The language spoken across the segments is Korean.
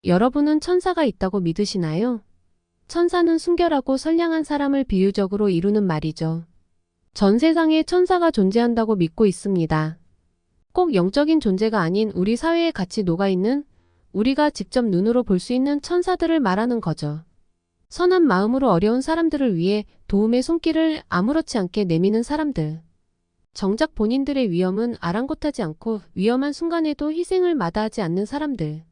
여러분은 천사가 있다고 믿으시나요? 천사는 순결하고 선량한 사람을 비유적으로 이루는 말이죠. 전 세상에 천사가 존재한다고 믿고 있습니다. 꼭 영적인 존재가 아닌 우리 사회에 같이 녹아있는, 우리가 직접 눈으로 볼 수 있는 천사들을 말하는 거죠. 선한 마음으로 어려운 사람들을 위해 도움의 손길을 아무렇지 않게 내미는 사람들. 정작 본인들의 위험은 아랑곳하지 않고 위험한 순간에도 희생을 마다하지 않는 사람들.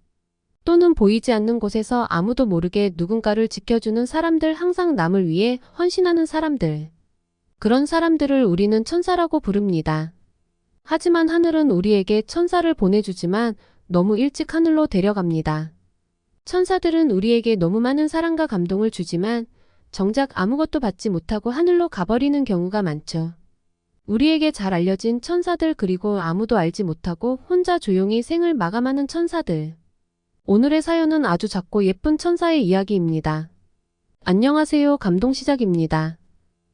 또는 보이지 않는 곳에서 아무도 모르게 누군가를 지켜주는 사람들, 항상 남을 위해 헌신하는 사람들. 그런 사람들을 우리는 천사라고 부릅니다. 하지만 하늘은 우리에게 천사를 보내주지만 너무 일찍 하늘로 데려갑니다. 천사들은 우리에게 너무 많은 사랑과 감동을 주지만 정작 아무것도 받지 못하고 하늘로 가버리는 경우가 많죠. 우리에게 잘 알려진 천사들, 그리고 아무도 알지 못하고 혼자 조용히 생을 마감하는 천사들. 오늘의 사연은 아주 작고 예쁜 천사의 이야기입니다. 안녕하세요. 감동시작입니다.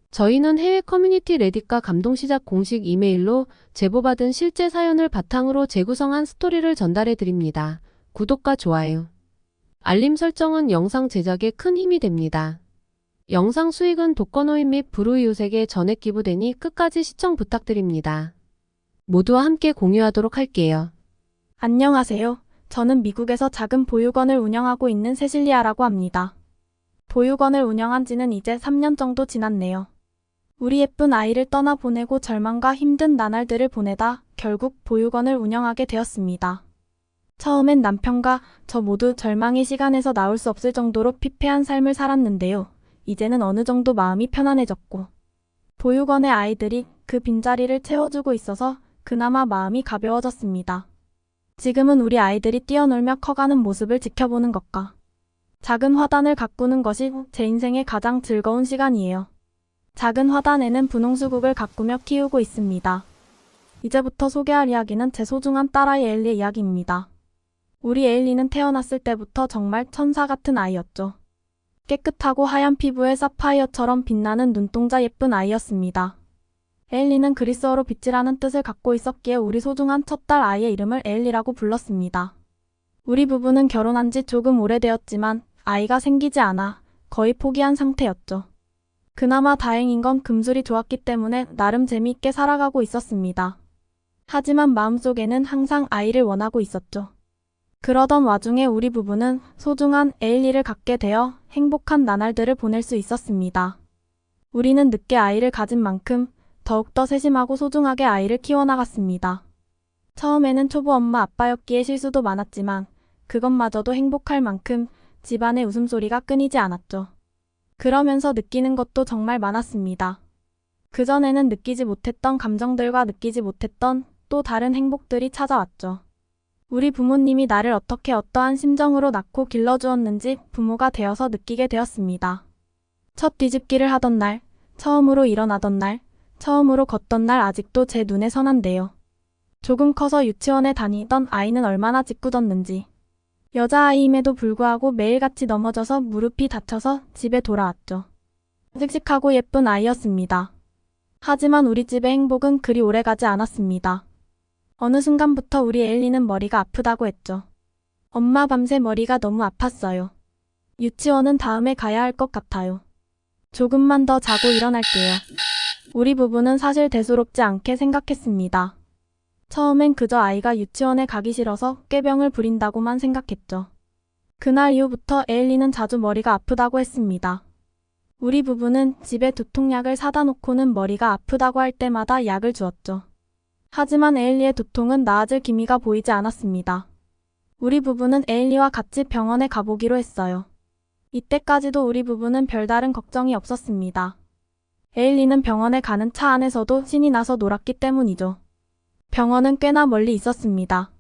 저희는 해외 커뮤니티 레딧과 감동시작 공식 이메일로 제보받은 실제 사연을 바탕으로 재구성한 스토리를 전달해 드립니다. 구독과 좋아요, 알림 설정은 영상 제작에 큰 힘이 됩니다. 영상 수익은 독거노인 및 불우이웃에게 전액 기부되니 끝까지 시청 부탁드립니다. 모두와 함께 공유하도록 할게요. 안녕하세요. 저는 미국에서 작은 보육원을 운영하고 있는 세실리아라고 합니다. 보육원을 운영한 지는 이제 3년 정도 지났네요. 우리 예쁜 아이를 떠나보내고 절망과 힘든 나날들을 보내다 결국 보육원을 운영하게 되었습니다. 처음엔 남편과 저 모두 절망의 시간에서 나올 수 없을 정도로 피폐한 삶을 살았는데요. 이제는 어느 정도 마음이 편안해졌고 보육원의 아이들이 그 빈자리를 채워주고 있어서 그나마 마음이 가벼워졌습니다. 지금은 우리 아이들이 뛰어놀며 커가는 모습을 지켜보는 것과 작은 화단을 가꾸는 것이 제 인생의 가장 즐거운 시간이에요. 작은 화단에는 분홍수국을 가꾸며 키우고 있습니다. 이제부터 소개할 이야기는 제 소중한 딸아이 에일리의 이야기입니다. 우리 에일리는 태어났을 때부터 정말 천사 같은 아이였죠. 깨끗하고 하얀 피부에 사파이어처럼 빛나는 눈동자 예쁜 아이였습니다. 에일리는 그리스어로 빛이라는 뜻을 갖고 있었기에 우리 소중한 첫 딸 아이의 이름을 에일리라고 불렀습니다. 우리 부부는 결혼한 지 조금 오래되었지만 아이가 생기지 않아 거의 포기한 상태였죠. 그나마 다행인 건 금술이 좋았기 때문에 나름 재미있게 살아가고 있었습니다. 하지만 마음속에는 항상 아이를 원하고 있었죠. 그러던 와중에 우리 부부는 소중한 에일리를 갖게 되어 행복한 나날들을 보낼 수 있었습니다. 우리는 늦게 아이를 가진 만큼 더욱더 세심하고 소중하게 아이를 키워나갔습니다. 처음에는 초보 엄마 아빠였기에 실수도 많았지만 그것마저도 행복할 만큼 집안의 웃음소리가 끊이지 않았죠. 그러면서 느끼는 것도 정말 많았습니다. 그전에는 느끼지 못했던 감정들과 느끼지 못했던 또 다른 행복들이 찾아왔죠. 우리 부모님이 나를 어떻게 어떠한 심정으로 낳고 길러주었는지 부모가 되어서 느끼게 되었습니다. 첫 뒤집기를 하던 날, 처음으로 일어나던 날, 처음으로 걷던 날 아직도 제 눈에 선한데요. 조금 커서 유치원에 다니던 아이는 얼마나 짓궂었는지. 여자아이임에도 불구하고 매일같이 넘어져서 무릎이 다쳐서 집에 돌아왔죠. 씩씩하고 예쁜 아이였습니다. 하지만 우리 집의 행복은 그리 오래가지 않았습니다. 어느 순간부터 우리 에일리는 머리가 아프다고 했죠. 엄마 밤새 머리가 너무 아팠어요. 유치원은 다음에 가야 할 것 같아요. 조금만 더 자고 일어날게요. 우리 부부는 사실 대수롭지 않게 생각했습니다. 처음엔 그저 아이가 유치원에 가기 싫어서 꾀병을 부린다고만 생각했죠. 그날 이후부터 에일리는 자주 머리가 아프다고 했습니다. 우리 부부는 집에 두통약을 사다 놓고는 머리가 아프다고 할 때마다 약을 주었죠. 하지만 에일리의 두통은 나아질 기미가 보이지 않았습니다. 우리 부부는 에일리와 같이 병원에 가보기로 했어요. 이때까지도 우리 부부는 별다른 걱정이 없었습니다. 에일리는 병원에 가는 차 안에서도 신이 나서 놀았기 때문이죠. 병원은 꽤나 멀리 있었습니다.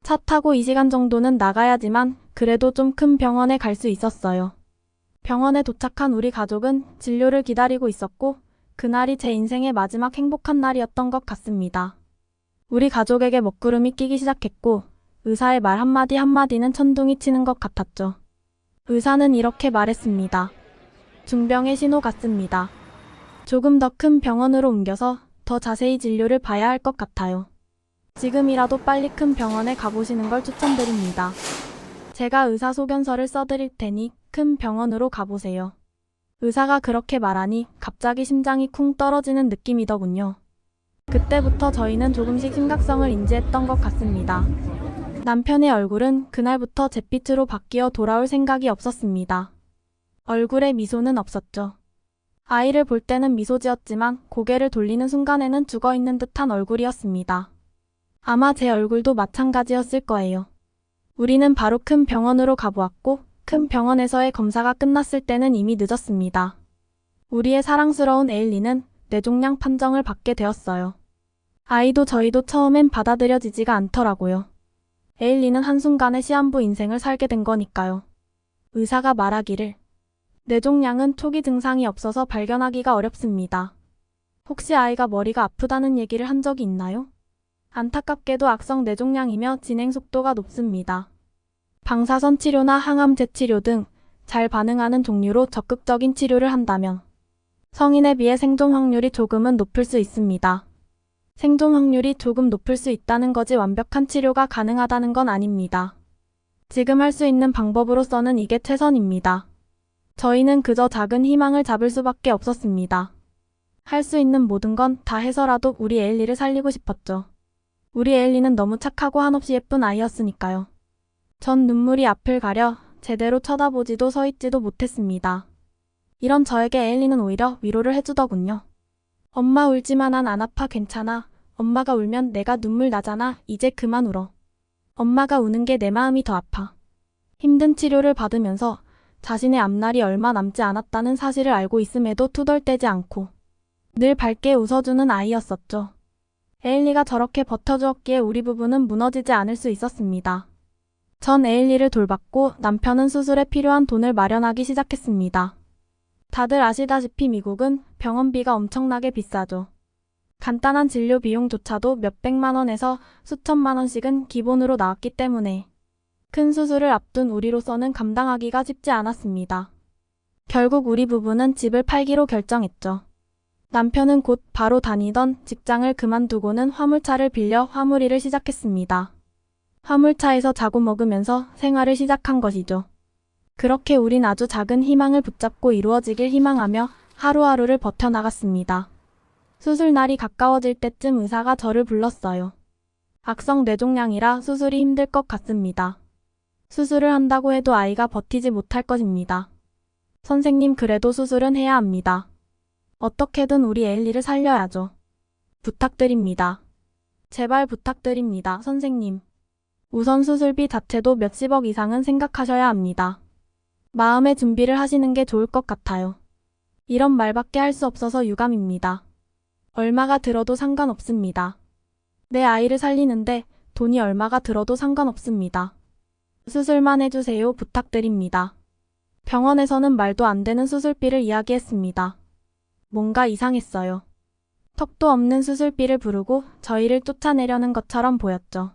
차 타고 2시간 정도는 나가야지만 그래도 좀 큰 병원에 갈 수 있었어요. 병원에 도착한 우리 가족은 진료를 기다리고 있었고 그날이 제 인생의 마지막 행복한 날이었던 것 같습니다. 우리 가족에게 먹구름이 끼기 시작했고 의사의 말 한마디 한마디는 천둥이 치는 것 같았죠. 의사는 이렇게 말했습니다. 중병의 신호 같습니다. 조금 더 큰 병원으로 옮겨서 더 자세히 진료를 봐야 할 것 같아요. 지금이라도 빨리 큰 병원에 가보시는 걸 추천드립니다. 제가 의사소견서를 써드릴 테니 큰 병원으로 가보세요. 의사가 그렇게 말하니 갑자기 심장이 쿵 떨어지는 느낌이더군요. 그때부터 저희는 조금씩 심각성을 인지했던 것 같습니다. 남편의 얼굴은 그날부터 잿빛으로 바뀌어 돌아올 생각이 없었습니다. 얼굴에 미소는 없었죠. 아이를 볼 때는 미소 지었지만 고개를 돌리는 순간에는 죽어있는 듯한 얼굴이었습니다. 아마 제 얼굴도 마찬가지였을 거예요. 우리는 바로 큰 병원으로 가보았고 큰 병원에서의 검사가 끝났을 때는 이미 늦었습니다. 우리의 사랑스러운 에일리는 뇌종양 판정을 받게 되었어요. 아이도 저희도 처음엔 받아들여지지가 않더라고요. 에일리는 한순간에 시한부 인생을 살게 된 거니까요. 의사가 말하기를 뇌종양은 초기 증상이 없어서 발견하기가 어렵습니다. 혹시 아이가 머리가 아프다는 얘기를 한 적이 있나요? 안타깝게도 악성 뇌종양이며 진행 속도가 높습니다. 방사선 치료나 항암 제치료 등 잘 반응하는 종류로 적극적인 치료를 한다면 성인에 비해 생존 확률이 조금은 높을 수 있습니다. 생존 확률이 조금 높을 수 있다는 거지 완벽한 치료가 가능하다는 건 아닙니다. 지금 할 수 있는 방법으로서는 이게 최선입니다. 저희는 그저 작은 희망을 잡을 수밖에 없었습니다. 할 수 있는 모든 건 다 해서라도 우리 에일리를 살리고 싶었죠. 우리 에일리는 너무 착하고 한없이 예쁜 아이였으니까요. 전 눈물이 앞을 가려 제대로 쳐다보지도 서 있지도 못했습니다. 이런 저에게 에일리는 오히려 위로를 해주더군요. 엄마 울지마 난 안 아파 괜찮아. 엄마가 울면 내가 눈물 나잖아. 이제 그만 울어. 엄마가 우는 게 내 마음이 더 아파. 힘든 치료를 받으면서 자신의 앞날이 얼마 남지 않았다는 사실을 알고 있음에도 투덜대지 않고 늘 밝게 웃어주는 아이였었죠. 에일리가 저렇게 버텨주었기에 우리 부부는 무너지지 않을 수 있었습니다. 전 에일리를 돌봤고 남편은 수술에 필요한 돈을 마련하기 시작했습니다. 다들 아시다시피 미국은 병원비가 엄청나게 비싸죠. 간단한 진료 비용조차도 몇백만 원에서 수천만 원씩은 기본으로 나왔기 때문에 큰 수술을 앞둔 우리로서는 감당하기가 쉽지 않았습니다. 결국 우리 부부는 집을 팔기로 결정했죠. 남편은 곧 바로 다니던 직장을 그만두고는 화물차를 빌려 화물일을 시작했습니다. 화물차에서 자고 먹으면서 생활을 시작한 것이죠. 그렇게 우린 아주 작은 희망을 붙잡고 이루어지길 희망하며 하루하루를 버텨나갔습니다. 수술 날이 가까워질 때쯤 의사가 저를 불렀어요. 악성 뇌종양이라 수술이 힘들 것 같습니다. 수술을 한다고 해도 아이가 버티지 못할 것입니다. 선생님 그래도 수술은 해야 합니다. 어떻게든 우리 에일리를 살려야죠. 부탁드립니다. 제발 부탁드립니다, 선생님. 우선 수술비 자체도 몇십억 이상은 생각하셔야 합니다. 마음의 준비를 하시는 게 좋을 것 같아요. 이런 말밖에 할 수 없어서 유감입니다. 얼마가 들어도 상관없습니다. 내 아이를 살리는데 돈이 얼마가 들어도 상관없습니다. 수술만 해주세요. 부탁드립니다. 병원에서는 말도 안 되는 수술비를 이야기했습니다. 뭔가 이상했어요. 턱도 없는 수술비를 부르고 저희를 쫓아내려는 것처럼 보였죠.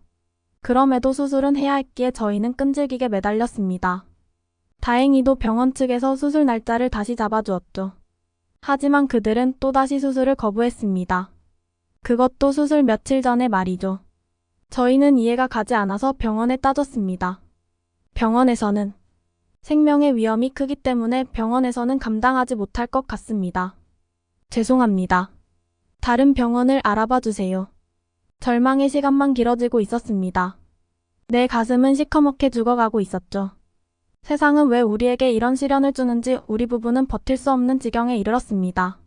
그럼에도 수술은 해야 했기에 저희는 끈질기게 매달렸습니다. 다행히도 병원 측에서 수술 날짜를 다시 잡아주었죠. 하지만 그들은 또다시 수술을 거부했습니다. 그것도 수술 며칠 전의 말이죠. 저희는 이해가 가지 않아서 병원에 따졌습니다. 병원에서는 생명의 위험이 크기 때문에 병원에서는 감당하지 못할 것 같습니다. 죄송합니다. 다른 병원을 알아봐 주세요. 절망의 시간만 길어지고 있었습니다. 내 가슴은 시커멓게 죽어가고 있었죠. 세상은 왜 우리에게 이런 시련을 주는지 우리 부부는 버틸 수 없는 지경에 이르렀습니다.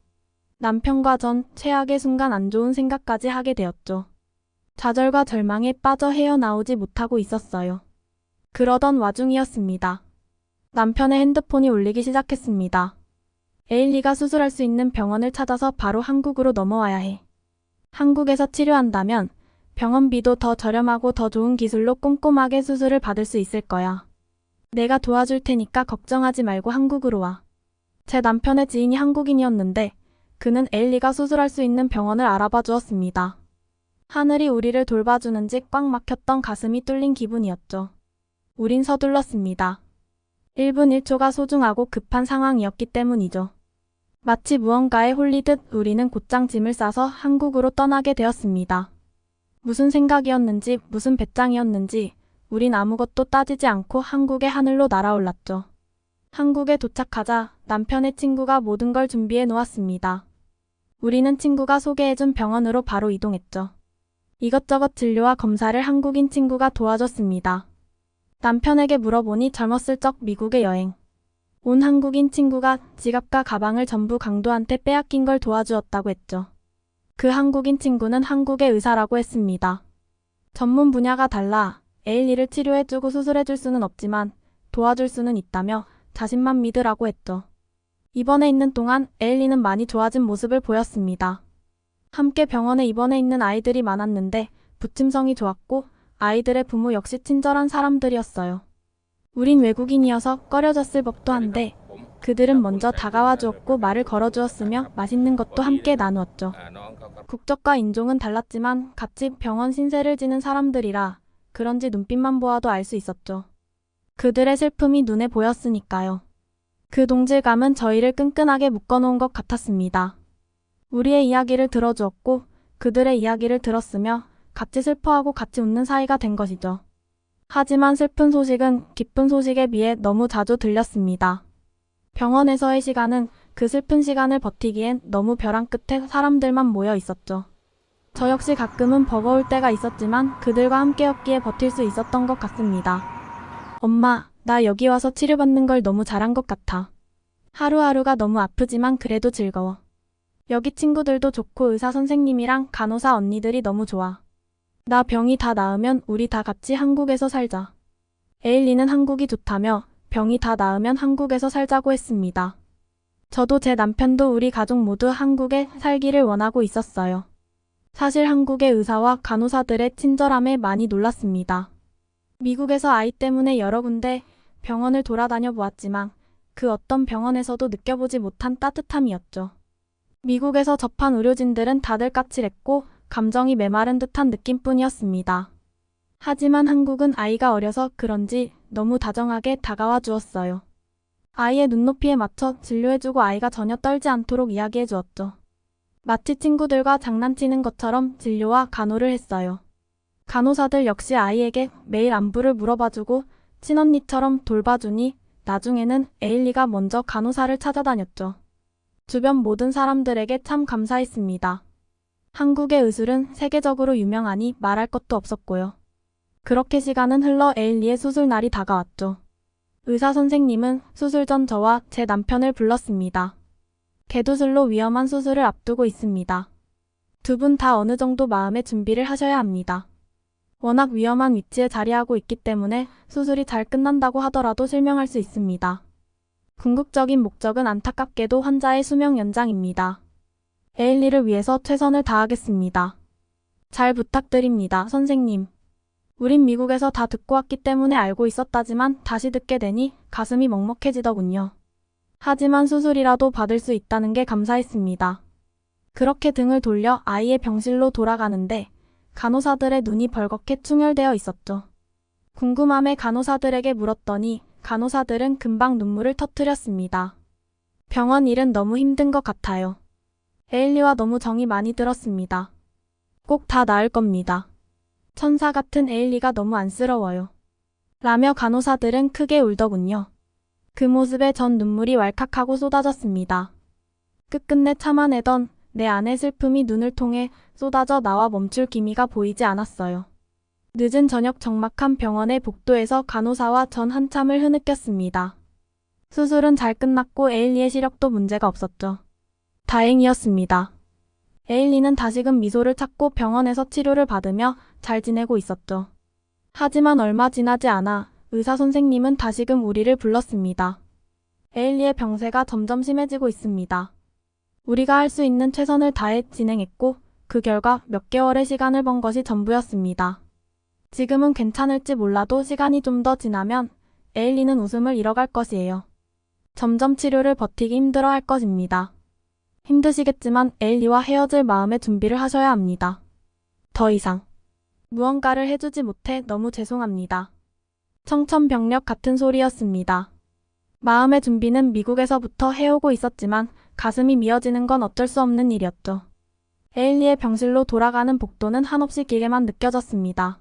남편과 전 최악의 순간 안 좋은 생각까지 하게 되었죠. 좌절과 절망에 빠져 헤어나오지 못하고 있었어요. 그러던 와중이었습니다. 남편의 핸드폰이 울리기 시작했습니다. 에일리가 수술할 수 있는 병원을 찾아서 바로 한국으로 넘어와야 해. 한국에서 치료한다면 병원비도 더 저렴하고 더 좋은 기술로 꼼꼼하게 수술을 받을 수 있을 거야. 내가 도와줄 테니까 걱정하지 말고 한국으로 와. 제 남편의 지인이 한국인이었는데 그는 에일리가 수술할 수 있는 병원을 알아봐 주었습니다. 하늘이 우리를 돌봐주는지 꽉 막혔던 가슴이 뚫린 기분이었죠. 우린 서둘렀습니다. 1분 1초가 소중하고 급한 상황이었기 때문이죠. 마치 무언가에 홀리듯 우리는 곧장 짐을 싸서 한국으로 떠나게 되었습니다. 무슨 생각이었는지 무슨 배짱이었는지 우린 아무것도 따지지 않고 한국의 하늘로 날아올랐죠. 한국에 도착하자 남편의 친구가 모든 걸 준비해 놓았습니다. 우리는 친구가 소개해준 병원으로 바로 이동했죠. 이것저것 진료와 검사를 한국인 친구가 도와줬습니다. 남편에게 물어보니 젊었을 적 미국에 여행 온 한국인 친구가 지갑과 가방을 전부 강도한테 빼앗긴 걸 도와주었다고 했죠. 그 한국인 친구는 한국의 의사라고 했습니다. 전문 분야가 달라 에일리를 치료해주고 수술해줄 수는 없지만 도와줄 수는 있다며 자신만 믿으라고 했죠. 입원해 있는 동안 에일리는 많이 좋아진 모습을 보였습니다. 함께 병원에 입원해 있는 아이들이 많았는데 부침성이 좋았고 아이들의 부모 역시 친절한 사람들이었어요. 우린 외국인이어서 꺼려졌을 법도 한데 그들은 먼저 다가와 주었고 말을 걸어주었으며 맛있는 것도 함께 나누었죠. 국적과 인종은 달랐지만 같이 병원 신세를 지는 사람들이라 그런지 눈빛만 보아도 알 수 있었죠. 그들의 슬픔이 눈에 보였으니까요. 그 동질감은 저희를 끈끈하게 묶어놓은 것 같았습니다. 우리의 이야기를 들어주었고 그들의 이야기를 들었으며 같이 슬퍼하고 같이 웃는 사이가 된 것이죠. 하지만 슬픈 소식은 기쁜 소식에 비해 너무 자주 들렸습니다. 병원에서의 시간은 그 슬픈 시간을 버티기엔 너무 벼랑 끝에 사람들만 모여 있었죠. 저 역시 가끔은 버거울 때가 있었지만 그들과 함께였기에 버틸 수 있었던 것 같습니다. 엄마, 나 여기 와서 치료받는 걸 너무 잘한 것 같아. 하루하루가 너무 아프지만 그래도 즐거워. 여기 친구들도 좋고 의사 선생님이랑 간호사 언니들이 너무 좋아. 나 병이 다 나으면 우리 다 같이 한국에서 살자. 에일리는 한국이 좋다며 병이 다 나으면 한국에서 살자고 했습니다. 저도 제 남편도 우리 가족 모두 한국에 살기를 원하고 있었어요. 사실 한국의 의사와 간호사들의 친절함에 많이 놀랐습니다. 미국에서 아이 때문에 여러 군데 병원을 돌아다녀 보았지만 그 어떤 병원에서도 느껴보지 못한 따뜻함이었죠. 미국에서 접한 의료진들은 다들 까칠했고 감정이 메마른 듯한 느낌뿐이었습니다. 하지만 한국은 아이가 어려서 그런지 너무 다정하게 다가와 주었어요. 아이의 눈높이에 맞춰 진료해주고 아이가 전혀 떨지 않도록 이야기해 주었죠. 마치 친구들과 장난치는 것처럼 진료와 간호를 했어요. 간호사들 역시 아이에게 매일 안부를 물어봐주고 친언니처럼 돌봐주니 나중에는 에일리가 먼저 간호사를 찾아다녔죠. 주변 모든 사람들에게 참 감사했습니다. 한국의 의술은 세계적으로 유명하니 말할 것도 없었고요. 그렇게 시간은 흘러 에일리의 수술 날이 다가왔죠. 의사 선생님은 수술 전 저와 제 남편을 불렀습니다. 개두술로 위험한 수술을 앞두고 있습니다. 두 분 다 어느 정도 마음의 준비를 하셔야 합니다. 워낙 위험한 위치에 자리하고 있기 때문에 수술이 잘 끝난다고 하더라도 실명할 수 있습니다. 궁극적인 목적은 안타깝게도 환자의 수명 연장입니다. 에일리를 위해서 최선을 다하겠습니다. 잘 부탁드립니다, 선생님. 우린 미국에서 다 듣고 왔기 때문에 알고 있었다지만 다시 듣게 되니 가슴이 먹먹해지더군요. 하지만 수술이라도 받을 수 있다는 게 감사했습니다. 그렇게 등을 돌려 아이의 병실로 돌아가는데 간호사들의 눈이 벌겋게 충혈되어 있었죠. 궁금함에 간호사들에게 물었더니 간호사들은 금방 눈물을 터뜨렸습니다. 병원 일은 너무 힘든 것 같아요. 에일리와 너무 정이 많이 들었습니다. 꼭 다 나을 겁니다. 천사 같은 에일리가 너무 안쓰러워요. 라며 간호사들은 크게 울더군요. 그 모습에 전 눈물이 왈칵하고 쏟아졌습니다. 끝끝내 참아내던 내 안의 슬픔이 눈을 통해 쏟아져 나와 멈출 기미가 보이지 않았어요. 늦은 저녁 적막한 병원의 복도에서 간호사와 전 한참을 흐느꼈습니다. 수술은 잘 끝났고 에일리의 시력도 문제가 없었죠. 다행이었습니다. 에일리는 다시금 미소를 찾고 병원에서 치료를 받으며 잘 지내고 있었죠. 하지만 얼마 지나지 않아 의사 선생님은 다시금 우리를 불렀습니다. 에일리의 병세가 점점 심해지고 있습니다. 우리가 할 수 있는 최선을 다해 진행했고 그 결과 몇 개월의 시간을 번 것이 전부였습니다. 지금은 괜찮을지 몰라도 시간이 좀 더 지나면 에일리는 웃음을 잃어갈 것이에요. 점점 치료를 버티기 힘들어 할 것입니다. 힘드시겠지만 에일리와 헤어질 마음의 준비를 하셔야 합니다. 더 이상 무언가를 해주지 못해 너무 죄송합니다. 청천벽력 같은 소리였습니다. 마음의 준비는 미국에서부터 해오고 있었지만 가슴이 미어지는 건 어쩔 수 없는 일이었죠. 에일리의 병실로 돌아가는 복도는 한없이 길게만 느껴졌습니다.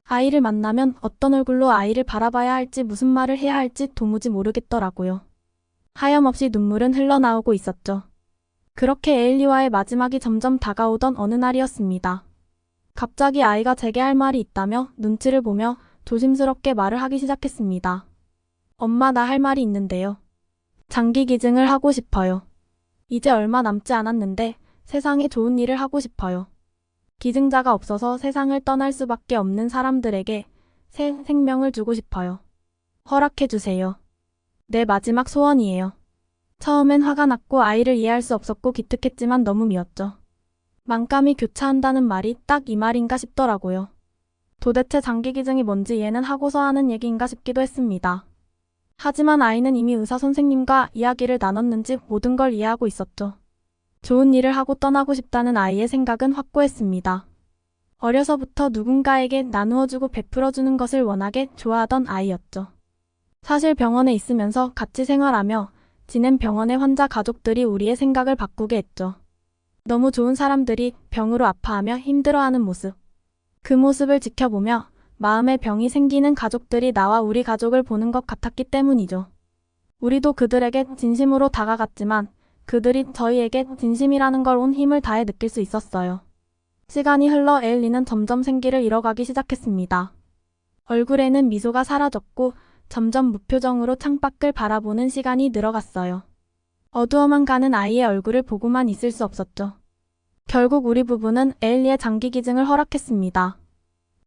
아이를 만나면 어떤 얼굴로 아이를 바라봐야 할지 무슨 말을 해야 할지 도무지 모르겠더라고요. 하염없이 눈물은 흘러나오고 있었죠. 그렇게 에일리와의 마지막이 점점 다가오던 어느 날이었습니다. 갑자기 아이가 제게 할 말이 있다며 눈치를 보며 조심스럽게 말을 하기 시작했습니다. 엄마, 나 할 말이 있는데요. 장기 기증을 하고 싶어요. 이제 얼마 남지 않았는데 세상에 좋은 일을 하고 싶어요. 기증자가 없어서 세상을 떠날 수밖에 없는 사람들에게 새 생명을 주고 싶어요. 허락해 주세요. 내 마지막 소원이에요. 처음엔 화가 났고 아이를 이해할 수 없었고 기특했지만 너무 미웠죠. 만감이 교차한다는 말이 딱 이 말인가 싶더라고요. 도대체 장기 기증이 뭔지 얘는 하고서 하는 얘기인가 싶기도 했습니다. 하지만 아이는 이미 의사 선생님과 이야기를 나눴는지 모든 걸 이해하고 있었죠. 좋은 일을 하고 떠나고 싶다는 아이의 생각은 확고했습니다. 어려서부터 누군가에게 나누어주고 베풀어주는 것을 워낙에 좋아하던 아이였죠. 사실 병원에 있으면서 같이 생활하며 지낸 병원의 환자 가족들이 우리의 생각을 바꾸게 했죠. 너무 좋은 사람들이 병으로 아파하며 힘들어하는 모습. 그 모습을 지켜보며 마음에 병이 생기는 가족들이 나와 우리 가족을 보는 것 같았기 때문이죠. 우리도 그들에게 진심으로 다가갔지만 그들이 저희에게 진심이라는 걸 온 힘을 다해 느낄 수 있었어요. 시간이 흘러 에일리는 점점 생기를 잃어가기 시작했습니다. 얼굴에는 미소가 사라졌고 점점 무표정으로 창밖을 바라보는 시간이 늘어갔어요. 어두워만 가는 아이의 얼굴을 보고만 있을 수 없었죠. 결국 우리 부부는 에일리의 장기 기증을 허락했습니다.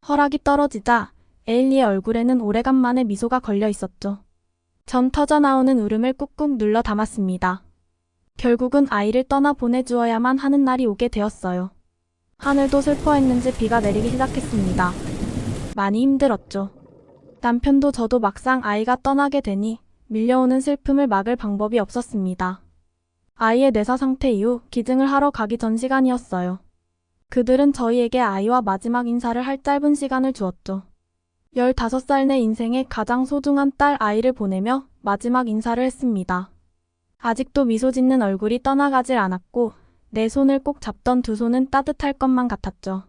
허락이 떨어지자 에일리의 얼굴에는 오래간만에 미소가 걸려 있었죠. 전 터져나오는 울음을 꾹꾹 눌러 담았습니다. 결국은 아이를 떠나 보내주어야만 하는 날이 오게 되었어요. 하늘도 슬퍼했는지 비가 내리기 시작했습니다. 많이 힘들었죠. 남편도 저도 막상 아이가 떠나게 되니 밀려오는 슬픔을 막을 방법이 없었습니다. 아이의 뇌사 상태 이후 기증을 하러 가기 전 시간이었어요. 그들은 저희에게 아이와 마지막 인사를 할 짧은 시간을 주었죠. 15살 내 인생의 가장 소중한 딸 아이를 보내며 마지막 인사를 했습니다. 아직도 미소 짓는 얼굴이 떠나가질 않았고 내 손을 꼭 잡던 두 손은 따뜻할 것만 같았죠.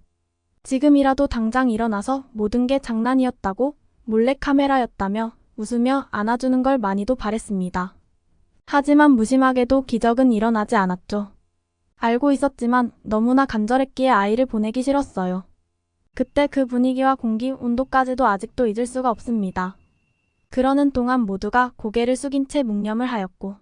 지금이라도 당장 일어나서 모든 게 장난이었다고 몰래카메라였다며 웃으며 안아주는 걸 많이도 바랬습니다. 하지만 무심하게도 기적은 일어나지 않았죠. 알고 있었지만 너무나 간절했기에 아이를 보내기 싫었어요. 그때 그 분위기와 공기, 온도까지도 아직도 잊을 수가 없습니다. 그러는 동안 모두가 고개를 숙인 채 묵념을 하였고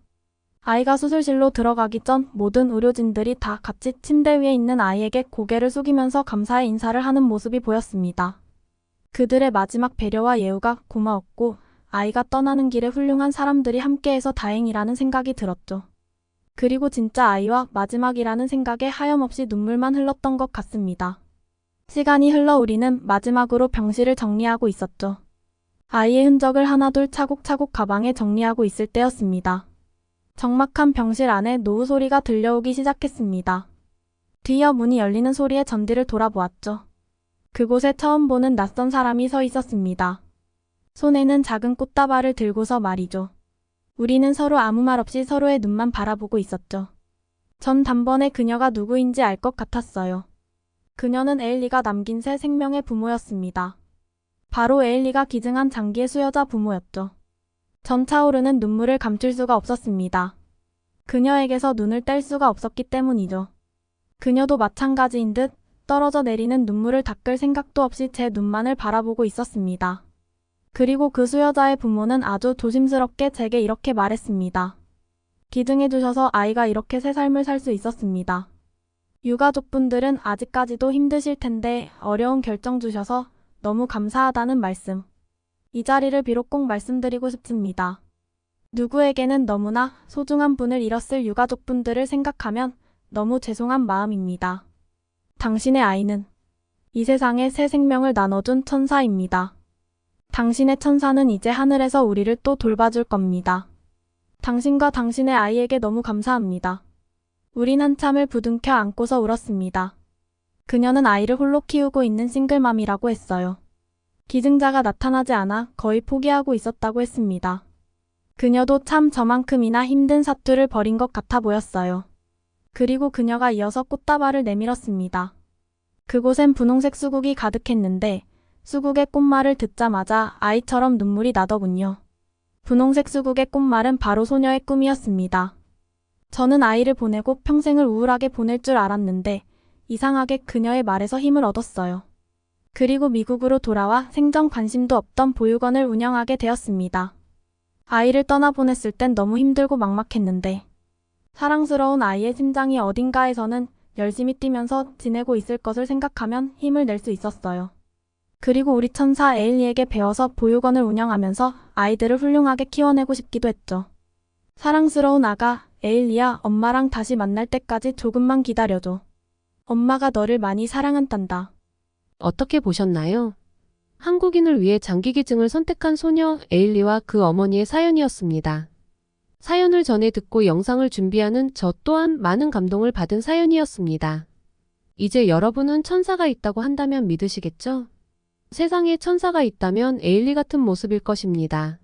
아이가 수술실로 들어가기 전 모든 의료진들이 다 같이 침대 위에 있는 아이에게 고개를 숙이면서 감사의 인사를 하는 모습이 보였습니다. 그들의 마지막 배려와 예우가 고마웠고 아이가 떠나는 길에 훌륭한 사람들이 함께해서 다행이라는 생각이 들었죠. 그리고 진짜 아이와 마지막이라는 생각에 하염없이 눈물만 흘렀던 것 같습니다. 시간이 흘러 우리는 마지막으로 병실을 정리하고 있었죠. 아이의 흔적을 하나둘 차곡차곡 가방에 정리하고 있을 때였습니다. 적막한 병실 안에 노후 소리가 들려오기 시작했습니다. 뒤이어 문이 열리는 소리에 전뒤를 돌아보았죠. 그곳에 처음 보는 낯선 사람이 서 있었습니다. 손에는 작은 꽃다발을 들고서 말이죠. 우리는 서로 아무 말 없이 서로의 눈만 바라보고 있었죠. 전 단번에 그녀가 누구인지 알 것 같았어요. 그녀는 에일리가 남긴 새 생명의 부모였습니다. 바로 에일리가 기증한 장기의 수여자 부모였죠. 전 차오르는 눈물을 감출 수가 없었습니다. 그녀에게서 눈을 뗄 수가 없었기 때문이죠. 그녀도 마찬가지인 듯 떨어져 내리는 눈물을 닦을 생각도 없이 제 눈만을 바라보고 있었습니다. 그리고 그 수여자의 부모는 아주 조심스럽게 제게 이렇게 말했습니다. 기증해주셔서 아이가 이렇게 새 삶을 살 수 있었습니다. 유가족분들은 아직까지도 힘드실 텐데 어려운 결정 주셔서 너무 감사하다는 말씀. 이 자리를 비록 꼭 말씀드리고 싶습니다. 누구에게는 너무나 소중한 분을 잃었을 유가족분들을 생각하면 너무 죄송한 마음입니다. 당신의 아이는 이 세상에 새 생명을 나눠준 천사입니다. 당신의 천사는 이제 하늘에서 우리를 또 돌봐줄 겁니다. 당신과 당신의 아이에게 너무 감사합니다. 우린 한참을 부둥켜 안고서 울었습니다. 그녀는 아이를 홀로 키우고 있는 싱글맘이라고 했어요. 기증자가 나타나지 않아 거의 포기하고 있었다고 했습니다. 그녀도 참 저만큼이나 힘든 사투를 벌인 것 같아 보였어요. 그리고 그녀가 이어서 꽃다발을 내밀었습니다. 그곳엔 분홍색 수국이 가득했는데 수국의 꽃말을 듣자마자 아이처럼 눈물이 나더군요. 분홍색 수국의 꽃말은 바로 소녀의 꿈이었습니다. 저는 아이를 보내고 평생을 우울하게 보낼 줄 알았는데 이상하게 그녀의 말에서 힘을 얻었어요. 그리고 미국으로 돌아와 생전 관심도 없던 보육원을 운영하게 되었습니다. 아이를 떠나보냈을 땐 너무 힘들고 막막했는데 사랑스러운 아이의 심장이 어딘가에서는 열심히 뛰면서 지내고 있을 것을 생각하면 힘을 낼 수 있었어요. 그리고 우리 천사 에일리에게 배워서 보육원을 운영하면서 아이들을 훌륭하게 키워내고 싶기도 했죠. 사랑스러운 아가, 에일리야, 엄마랑 다시 만날 때까지 조금만 기다려줘. 엄마가 너를 많이 사랑한단다. 어떻게 보셨나요? 한국인을 위해 장기기증을 선택한 소녀 에일리와 그 어머니의 사연이었습니다. 사연을 전해 듣고 영상을 준비하는 저 또한 많은 감동을 받은 사연이었습니다. 이제 여러분은 천사가 있다고 한다면 믿으시겠죠? 세상에 천사가 있다면 에일리 같은 모습일 것입니다.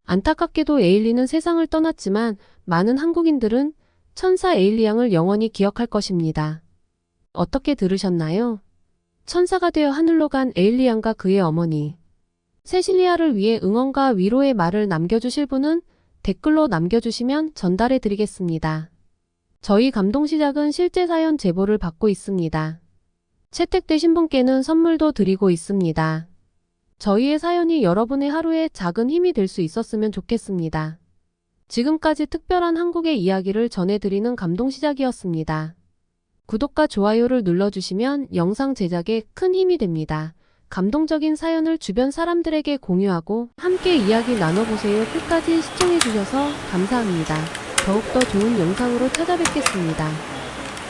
안타깝게도 에일리는 세상을 떠났지만 많은 한국인들은 천사 에일리 양을 영원히 기억할 것입니다. 어떻게 들으셨나요? 천사가 되어 하늘로 간 에일리 양과 그의 어머니. 세실리아를 위해 응원과 위로의 말을 남겨주실 분은 댓글로 남겨주시면 전달해 드리겠습니다. 저희 감동시작은 실제 사연 제보를 받고 있습니다. 채택되신 분께는 선물도 드리고 있습니다. 저희의 사연이 여러분의 하루에 작은 힘이 될 수 있었으면 좋겠습니다. 지금까지 특별한 한국의 이야기를 전해드리는 감동시작이었습니다. 구독과 좋아요를 눌러주시면 영상 제작에 큰 힘이 됩니다. 감동적인 사연을 주변 사람들에게 공유하고 함께 이야기 나눠보세요. 끝까지 시청해주셔서 감사합니다. 더욱더 좋은 영상으로 찾아뵙겠습니다.